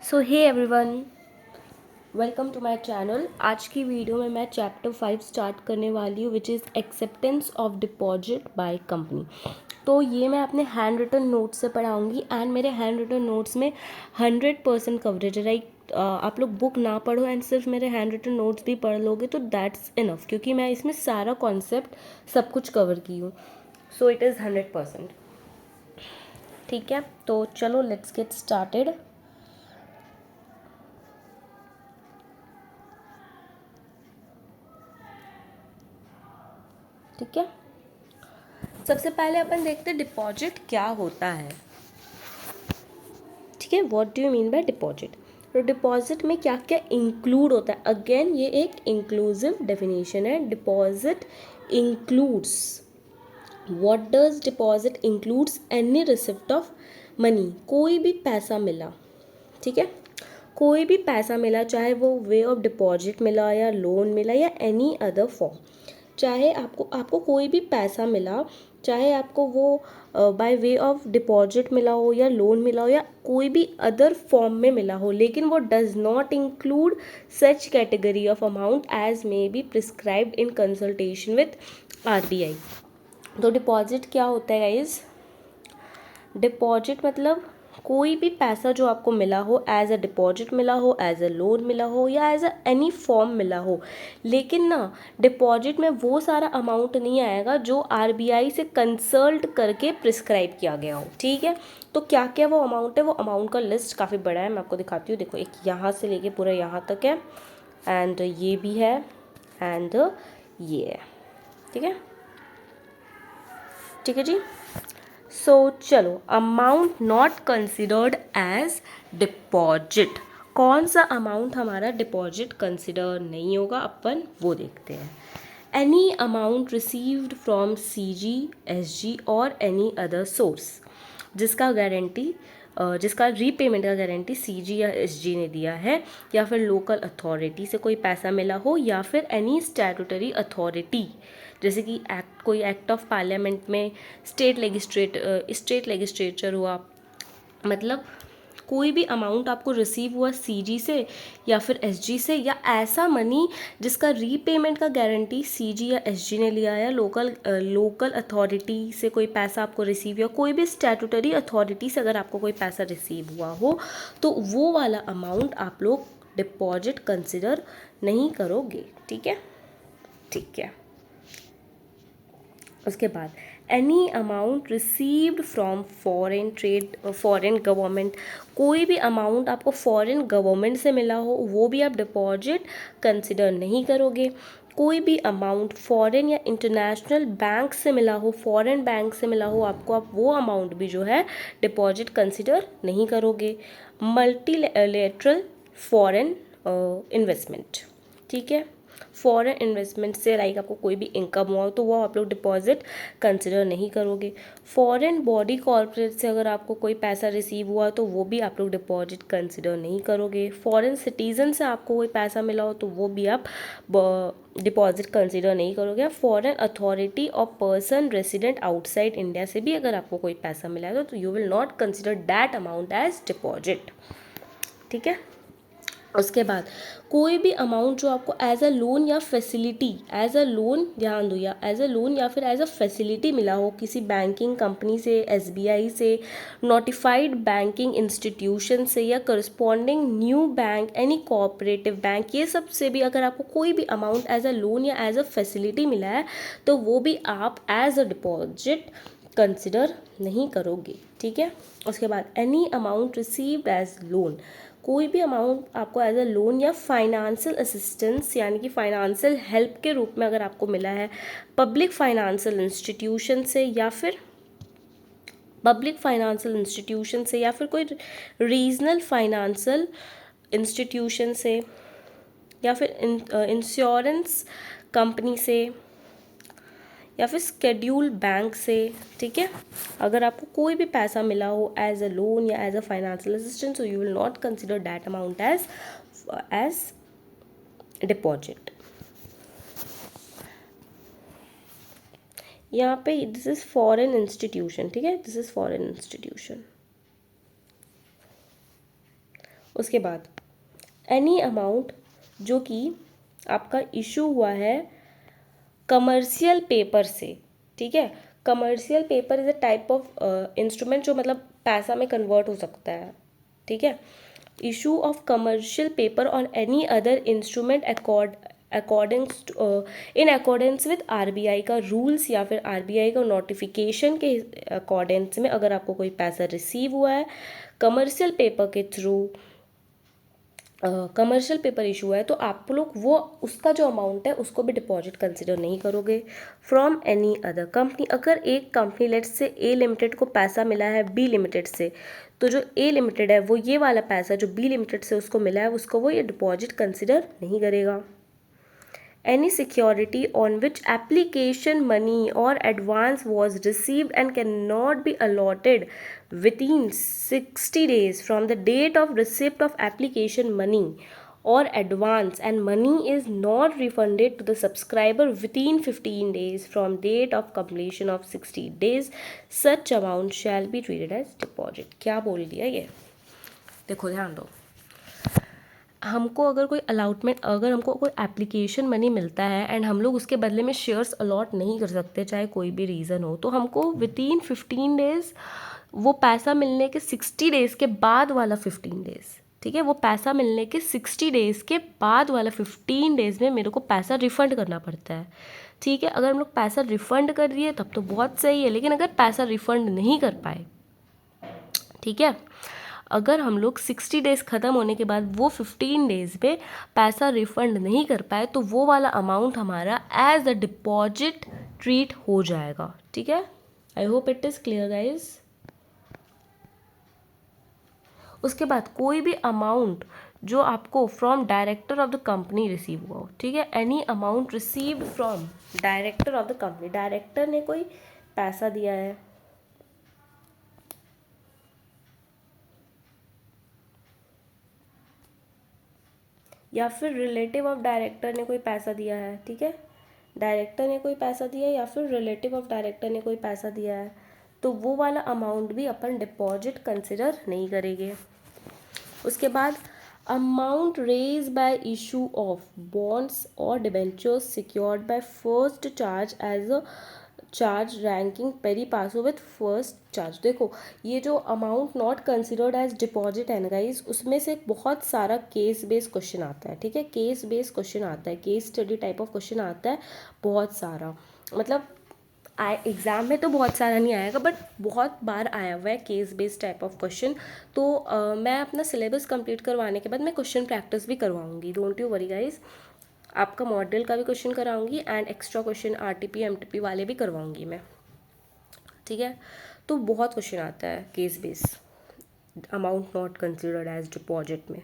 So hey everyone, welcome to my channel. आज की video में मैं चैप्टर 5 स्टार्ट करने वाली हूँ, which is acceptance of deposit by company. तो ये मैं अपने हैंड रिटन नोट्स से पढ़ाऊँगी एंड मेरे हैंड रिटन नोट्स में 100% कवरेज है। राइट, आप लोग बुक ना पढ़ो एंड सिर्फ मेरे हैंड रिटन नोट्स भी पढ़ लोगे तो दैट्स इनफ, क्योंकि मैं इसमें सारा कॉन्सेप्ट सब कुछ कवर की हूँ। So it is 100%। ठीक है, तो चलो लेट्स गेट स्टार्टेड। ठीक है, सबसे पहले अपन देखते हैं डिपॉजिट क्या होता है। ठीक है, what do you mean by deposit. तो डिपॉजिट में क्या क्या इंक्लूड होता है। अगेन ये एक इंक्लूसिव डेफिनेशन है। Deposit includes, what does deposit includes any receipt of money. कोई भी पैसा मिला, ठीक है, कोई भी पैसा मिला, चाहे वो वे ऑफ डिपॉजिट मिला या लोन मिला या एनी अदर फॉर्म। चाहे आपको कोई भी पैसा मिला, चाहे आपको वो बाय वे ऑफ डिपॉजिट मिला हो या लोन मिला हो या कोई भी अदर फॉर्म में मिला हो, लेकिन वो does not include such category of amount as may be prescribed in consultation with RBI. तो डिपॉजिट क्या होता है गाइज। डिपॉजिट मतलब कोई भी पैसा जो आपको मिला हो, एज अ डिपॉजिट मिला हो, एज अ लोन मिला हो या एज अ एनी फॉर्म मिला हो, लेकिन ना डिपॉजिट में वो सारा अमाउंट नहीं आएगा जो आरबीआई से कंसल्ट करके प्रिस्क्राइब किया गया हो। ठीक है, तो क्या क्या वो अमाउंट है, वो अमाउंट का लिस्ट काफ़ी बड़ा है, मैं आपको दिखाती हूँ। देखो, एक यहाँ से लेके पूरा यहाँ तक है एंड ये भी है एंड ये है। ठीक है, ठीक है जी। सो चलो, amount not considered as deposit. कौन सा अमाउंट हमारा डिपॉजिट कंसिडर नहीं होगा, अपन वो देखते हैं। Any amount received from CG, SG और एनी अदर सोर्स जिसका रीपेमेंट का गारंटी सीजी या एसजी ने दिया है, या फिर लोकल अथॉरिटी से कोई पैसा मिला हो, या फिर एनी स्टैट्यूटरी अथॉरिटी, जैसे कि कोई एक्ट ऑफ पार्लियामेंट में स्टेट लेजिस्लेचर हुआ। मतलब कोई भी अमाउंट आपको रिसीव हुआ सीजी से या फिर एसजी से, या ऐसा मनी जिसका रीपेमेंट का गारंटी सीजी या एसजी ने लिया है, लोकल अथॉरिटी से कोई पैसा आपको रिसीव, या कोई भी स्टैट्यूटरी अथॉरिटी से अगर आपको कोई पैसा रिसीव हुआ हो, तो वो वाला अमाउंट आप लोग डिपॉजिट कंसिडर नहीं करोगे। ठीक है, ठीक है। उसके बाद any amount received from foreign government. कोई भी अमाउंट आपको फॉरेन गवर्नमेंट से मिला हो, वो भी आप डिपॉजिट कंसिडर नहीं करोगे। कोई भी अमाउंट फॉरेन या इंटरनेशनल बैंक से मिला हो, फॉरेन बैंक से मिला हो आपको, आप वो अमाउंट भी जो है डिपॉजिट कंसिडर नहीं करोगे। मल्टीलेटरल फॉरेन इन्वेस्टमेंट, ठीक है, फॉरेन इन्वेस्टमेंट से लाइक आपको कोई भी इनकम हुआ तो वो आप लोग डिपॉजिट कंसिडर नहीं करोगे। फॉरेन बॉडी कॉर्पोरेट से अगर आपको कोई पैसा रिसीव हुआ तो वो भी आप लोग डिपॉजिट कंसिडर नहीं करोगे। फॉरेन सिटीजन से आपको कोई पैसा मिला हो तो वो भी आप डिपॉजिट कंसिडर नहीं करोगे। फॉरेन अथॉरिटी और पर्सन रेसिडेंट आउटसाइड इंडिया से भी अगर आपको कोई पैसा मिला है तो you will not consider that amount as deposit. ठीक है, उसके बाद कोई भी अमाउंट जो आपको एज अ लोन या फैसिलिटी, एज अ लोन, ध्यान दो, या एज अ लोन या फिर एज अ फैसिलिटी मिला हो किसी बैंकिंग कंपनी से, एसबीआई से, नोटिफाइड बैंकिंग इंस्टीट्यूशन से, या corresponding new bank, any cooperative bank, ये सब से भी अगर आपको कोई भी अमाउंट एज अ लोन या एज अ फैसिलिटी मिला है तो वो भी आप एज अ डिपॉजिट कंसिडर नहीं करोगे। ठीक है, उसके बाद any amount received as loan. कोई भी अमाउंट आपको एज अ लोन या फाइनेंशियल असिस्टेंस यानी कि फाइनेंशियल हेल्प के रूप में अगर आपको मिला है पब्लिक फाइनेंशियल इंस्टीट्यूशन से, या फिर कोई रीजनल फाइनेंशियल इंस्टीट्यूशन से, या फिर इंश्योरेंस कंपनी से, या फिर स्केड्यूल बैंक से। ठीक है, अगर आपको कोई भी पैसा मिला हो एज अ लोन या as a financial assistance, so you will not consider that amount as deposit. यहाँ पे दिस इज फॉरेन इंस्टीट्यूशन, ठीक है, दिस इज फॉरेन इंस्टीट्यूशन। उसके बाद एनी अमाउंट जो कि आपका इशू हुआ है कमर्शियल पेपर से, ठीक है। Commercial paper is a type of instrument जो मतलब पैसा में कन्वर्ट हो सकता है, ठीक है। Issue of commercial paper on any other instrument in accordance with RBI का रूल्स या फिर आरबीआई का नोटिफिकेशन के अकॉर्डेंस में अगर आपको कोई पैसा रिसीव हुआ है कमर्शियल पेपर के थ्रू, कमर्शियल पेपर इशू है, तो आप लोग वो उसका जो अमाउंट है उसको भी डिपॉजिट कंसिडर नहीं करोगे फ्रॉम एनी अदर कंपनी। अगर एक कंपनी लेट से ए लिमिटेड को पैसा मिला है बी लिमिटेड से, तो जो ए लिमिटेड है वो ये वाला पैसा जो बी लिमिटेड से उसको मिला है उसको वो ये डिपॉजिट कंसिडर नहीं करेगा। Any security on which application money or advance was received and cannot be allotted within 60 days from the date of receipt of application money or advance and money is not refunded to the subscriber within 15 days from date of completion of 60 days, such amount shall be treated as deposit। क्या बोल दिया ये, देखो ध्यान दो। हमको अगर कोई अलाउटमेंट, अगर हमको कोई एप्लीकेशन मनी मिलता है एंड हम लोग उसके बदले में शेयर्स अलॉट नहीं कर सकते चाहे कोई भी रीज़न हो, तो हमको विदिन 15 डेज़ वो पैसा मिलने के 60 डेज़ के बाद वाला 15 डेज़, ठीक है, वो पैसा मिलने के 60 डेज़ के बाद वाला 15 डेज़ में मेरे को पैसा रिफ़ंड करना पड़ता है, ठीक है। अगर हम लोग पैसा रिफ़ंड कर दिए तब तो बहुत सही है, लेकिन अगर पैसा रिफ़ंड नहीं कर पाए, ठीक है, अगर हम लोग 60 डेज़ ख़त्म होने के बाद वो 15 डेज़ में पैसा रिफ़ंड नहीं कर पाए तो वो वाला अमाउंट हमारा एज अ डिपॉजिट ट्रीट हो जाएगा, ठीक है। I hope it is clear guys. उसके बाद कोई भी अमाउंट जो आपको from director of the company receive हुआ हो, ठीक है, any amount received from director of the company, director ने कोई पैसा दिया है, या फिर रिलेटिव ऑफ डायरेक्टर ने कोई पैसा दिया है, ठीक है, डायरेक्टर ने कोई पैसा दिया है या फिर रिलेटिव ऑफ डायरेक्टर ने कोई पैसा दिया है, तो वो वाला अमाउंट भी अपन डिपॉजिट कंसिडर नहीं करेंगे। उसके बाद amount raise by issue of bonds और debentures secured by first charge as a charge ranking pari passu with first charge. देखो ये जो amount not considered as deposit है ना गाइस, उसमें से बहुत सारा केस बेस्ड क्वेश्चन आता है, ठीक है, केस बेस्ड क्वेश्चन आता है, case study type of question आता है बहुत सारा, मतलब एग्ज़ाम में तो बहुत सारा नहीं आएगा बट बहुत बार आया हुआ है case based type of question. तो मैं अपना सिलेबस कंप्लीट करवाने के बाद मैं क्वेश्चन प्रैक्टिस भी करवाऊंगी, डोंट यू वरी गाइस। आपका मॉडल का भी क्वेश्चन कराऊंगी and extra question RTP MTP वाले भी करवाऊंगी मैं, ठीक है। तो बहुत क्वेश्चन आता है case base amount not considered as deposit में,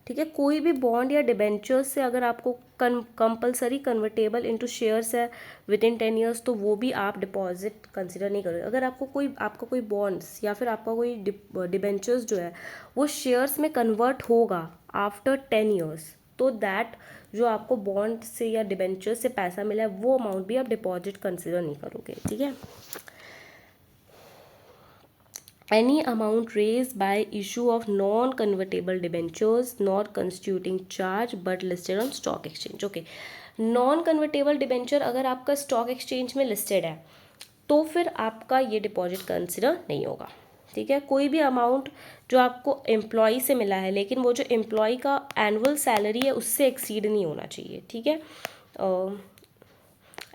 ठीक है। कोई भी बॉन्ड या डिबेंचर्स से अगर आपको कंपलसरी कन्वर्टेबल इनटू शेयर्स है विद इन 10 ईयर्स तो वो भी आप डिपॉजिट कंसिडर नहीं करोगे। अगर आपका कोई बॉन्ड्स या फिर आपका कोई डिबेंचर्स जो है वो शेयर्स में कन्वर्ट होगा आफ्टर 10 ईयर्स, तो दैट जो आपको बॉन्ड से या डिबेंचर्स से पैसा मिला है वो अमाउंट भी आप डिपॉजिट कंसिडर नहीं करोगे, ठीक है। Any amount raised by issue of non-convertible debentures not constituting charge but listed on stock exchange। Okay, non convertible debenture अगर आपका स्टॉक एक्सचेंज में लिस्टेड है तो फिर आपका ये डिपॉजिट कंसिडर नहीं होगा, ठीक है। कोई भी अमाउंट जो आपको एम्प्लॉय से मिला है लेकिन वो जो एम्प्लॉय का एनुअल सैलरी है उससे एक्सीड नहीं होना चाहिए, ठीक है।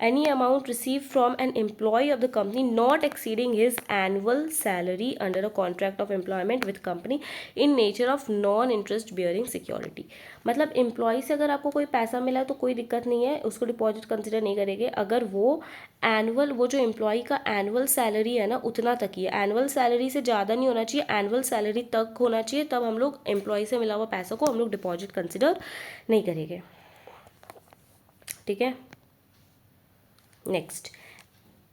Any amount received from an employee of the company not exceeding his annual salary under a contract of employment with company in nature of non-interest bearing security। मतलब employ से अगर आपको कोई पैसा मिला तो कोई दिक्कत नहीं है, उसको डिपॉजिट कंसिडर नहीं करेंगे अगर वो एनुअल, वो जो एम्प्लॉय का एनुअल सैलरी है ना उतना तक ही है, एनुअल सैलरी से ज़्यादा नहीं होना चाहिए, एनुअल सैलरी तक होना चाहिए, तब हम लोग एम्प्लॉय से मिला हुआ पैसा को हम लोग डिपॉजिट कंसिडर नहीं करेंगे, ठीक है। Next,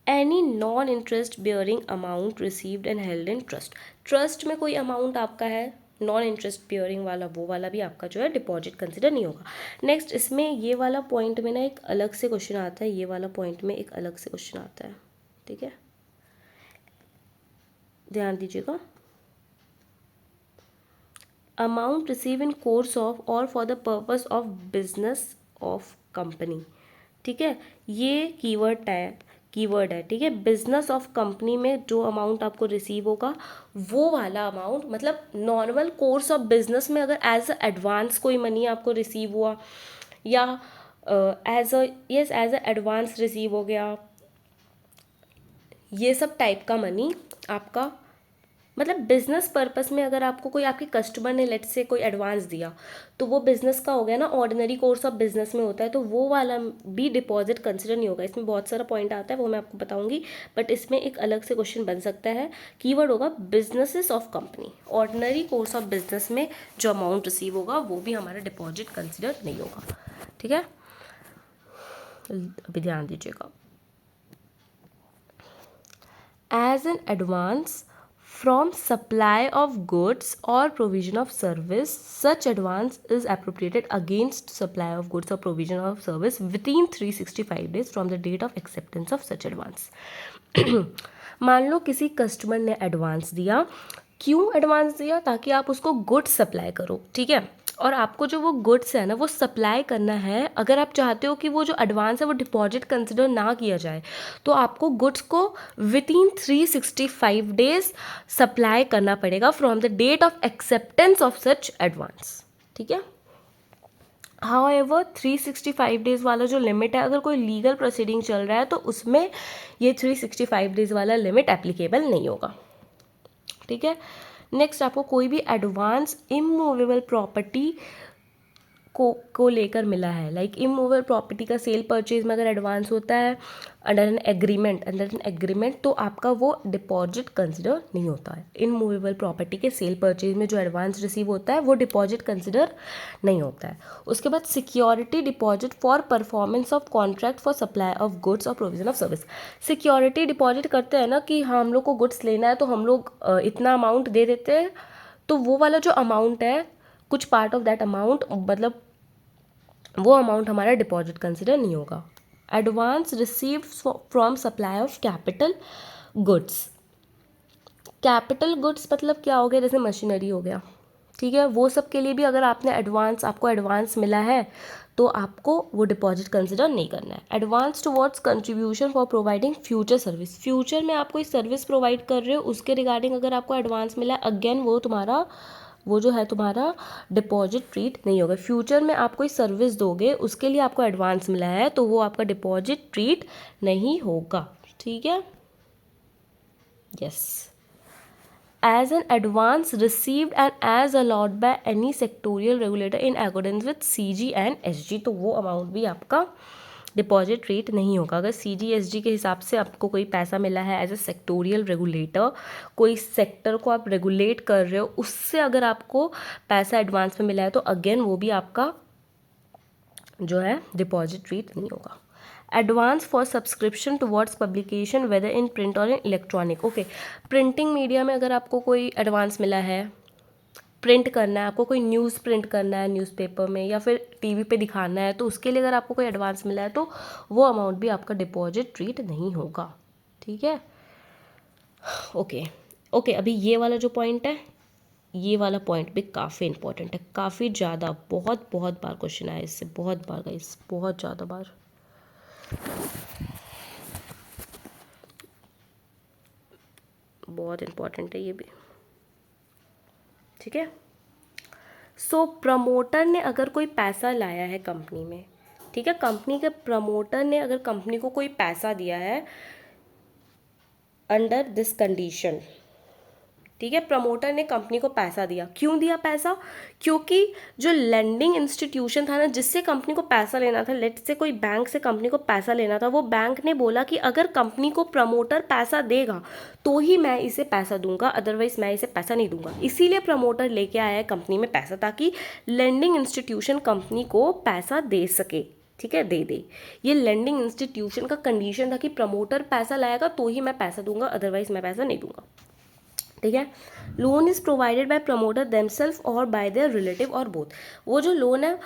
any non interest bearing amount received and held in trust. Trust में कोई अमाउंट आपका है नॉन इंटरेस्ट बियरिंग वाला, वो वाला भी आपका जो है डिपॉजिट कंसिडर नहीं होगा। नेक्स्ट, इसमें ये वाला पॉइंट में ना एक अलग से क्वेश्चन आता है, ये वाला पॉइंट में एक अलग से क्वेश्चन आता है, ठीक है, ध्यान दीजिएगा। Amount receive in course of और for the purpose of business of company, ठीक है, ये कीवर्ड है, ठीक है। बिजनेस ऑफ कंपनी में जो अमाउंट आपको रिसीव होगा वो वाला अमाउंट, मतलब नॉर्मल कोर्स ऑफ बिजनेस में अगर एज अ एडवांस कोई मनी आपको रिसीव हुआ या एज अ एडवांस रिसीव हो गया, ये सब टाइप का मनी आपका, मतलब बिजनेस पर्पस में अगर आपको कोई आपके कस्टमर ने लेट से कोई एडवांस दिया तो वो बिजनेस का हो गया ना, ऑर्डिनरी कोर्स ऑफ बिजनेस में होता है, तो वो वाला भी डिपॉजिट कंसिडर नहीं होगा। इसमें बहुत सारा पॉइंट आता है, वो मैं आपको बताऊंगी, बट इसमें एक अलग से क्वेश्चन बन सकता है। कीवर्ड होगा businesses of company, ordinary course of business में जो अमाउंट रिसीव होगा वो भी हमारा डिपॉजिट कंसिडर नहीं होगा, ठीक है, अभी ध्यान दीजिएगा। As an advance from supply of goods or provision of service, such advance is appropriated against supply of goods or provision of service within 365 days from the date of acceptance of such advance. मान लो किसी customer ने advance दिया, क्यों advance दिया, ताकि आप उसको goods supply करो, ठीक है, और आपको जो वो गुड्स है ना वो सप्लाई करना है। अगर आप चाहते हो कि वो जो एडवांस है वो डिपॉजिट कंसिडर ना किया जाए तो आपको गुड्स को विद इन 365 डेज सप्लाई करना पड़ेगा from the date of acceptance of such advance, ठीक है। हाउएवर 365 डेज वाला जो लिमिट है, अगर कोई लीगल प्रोसीडिंग चल रहा है तो उसमें ये 365 डेज वाला लिमिट एप्लीकेबल नहीं होगा, ठीक है। नेक्स्ट, आपको कोई भी एडवांस इमूवेबल प्रॉपर्टी को लेकर मिला है, लाइक इमूवेबल प्रॉपर्टी का सेल परचेज में अगर एडवांस होता है अंडर एन एग्रीमेंट तो आपका वो डिपॉजिट कंसिडर नहीं होता है। इमूवेबल प्रॉपर्टी के सेल परचेज में जो एडवांस रिसीव होता है वो डिपॉजिट कंसिडर नहीं होता है। उसके बाद security deposit for performance of contract for supply of goods और provision of service. Security deposit करते हैं ना कि हाँ हम लोग को गुड्स लेना है तो हम लोग इतना अमाउंट दे देते हैं, तो वो वाला जो अमाउंट है, कुछ पार्ट ऑफ दैट अमाउंट, मतलब वो अमाउंट हमारा डिपॉजिट कंसिडर नहीं होगा। Advance received from supply of capital goods. Capital goods मतलब क्या हो गया, जैसे मशीनरी हो गया, ठीक है, वो सब के लिए भी अगर आपको एडवांस मिला है तो आपको वो डिपॉजिट कंसिडर नहीं करना है। Advance towards contribution for providing future service. Future में आप कोई सर्विस प्रोवाइड कर रहे हो उसके रिगार्डिंग अगर आपको एडवांस मिला है, अगेन वो जो है तुम्हारा डिपॉजिट ट्रीट नहीं होगा। फ्यूचर में आप कोई सर्विस दोगे उसके लिए आपको एडवांस मिला है तो वो आपका डिपॉजिट ट्रीट नहीं होगा, ठीक है, yes. As an advance received and as allot by any sectorial regulator in accordance with CG and SG, तो वो अमाउंट भी आपका डिपॉजिट रेट नहीं होगा। अगर CG SG के हिसाब से आपको कोई पैसा मिला है एज ए सेक्टोरियल रेगुलेटर, कोई सेक्टर को आप रेगुलेट कर रहे हो, उससे अगर आपको पैसा एडवांस में मिला है तो अगेन वो भी आपका जो है डिपॉजिट रेट नहीं होगा। Advance for subscription towards publication whether in print और in electronic. Okay, printing media में अगर आपको कोई एडवांस मिला है, प्रिंट करना है, आपको कोई न्यूज़ प्रिंट करना है न्यूज़पेपर में या फिर टीवी पे दिखाना है, तो उसके लिए अगर आपको कोई एडवांस मिला है तो वो अमाउंट भी आपका डिपॉजिट ट्रीट नहीं होगा, ठीक है, ओके। अभी ये वाला जो पॉइंट है, ये वाला पॉइंट भी काफ़ी इंपॉर्टेंट है, काफ़ी ज़्यादा, बहुत बार क्वेश्चन आया इससे, बहुत बार गाइस, बहुत ज़्यादा बार। बहुत इंपॉर्टेंट है ये भी, ठीक है। सो प्रमोटर ने अगर कोई पैसा लाया है कंपनी में, ठीक है, कंपनी के प्रमोटर ने अगर कंपनी को कोई पैसा दिया है अंडर दिस कंडीशन, ठीक है, प्रमोटर ने कंपनी को पैसा दिया, क्यों दिया पैसा, क्योंकि जो लेंडिंग इंस्टीट्यूशन था ना जिससे कंपनी को पैसा लेना था, लेट से कोई बैंक से कंपनी को पैसा लेना था, वो बैंक ने बोला कि अगर कंपनी को प्रमोटर पैसा देगा तो ही मैं इसे पैसा दूंगा, अदरवाइज मैं इसे पैसा नहीं दूंगा। इसीलिए प्रमोटर लेके आया है कंपनी में पैसा, ताकि लेंडिंग इंस्टीट्यूशन कंपनी को पैसा दे सके, ठीक है, दे। ये लेंडिंग इंस्टीट्यूशन का कंडीशन था कि प्रमोटर पैसा लाएगा तो ही मैं पैसा दूंगा, अदरवाइज मैं पैसा नहीं दूंगा, ठीक है। Loan is provided by promoter themselves और बाय देयर रिलेटिव और बोथ। वो जो लोन है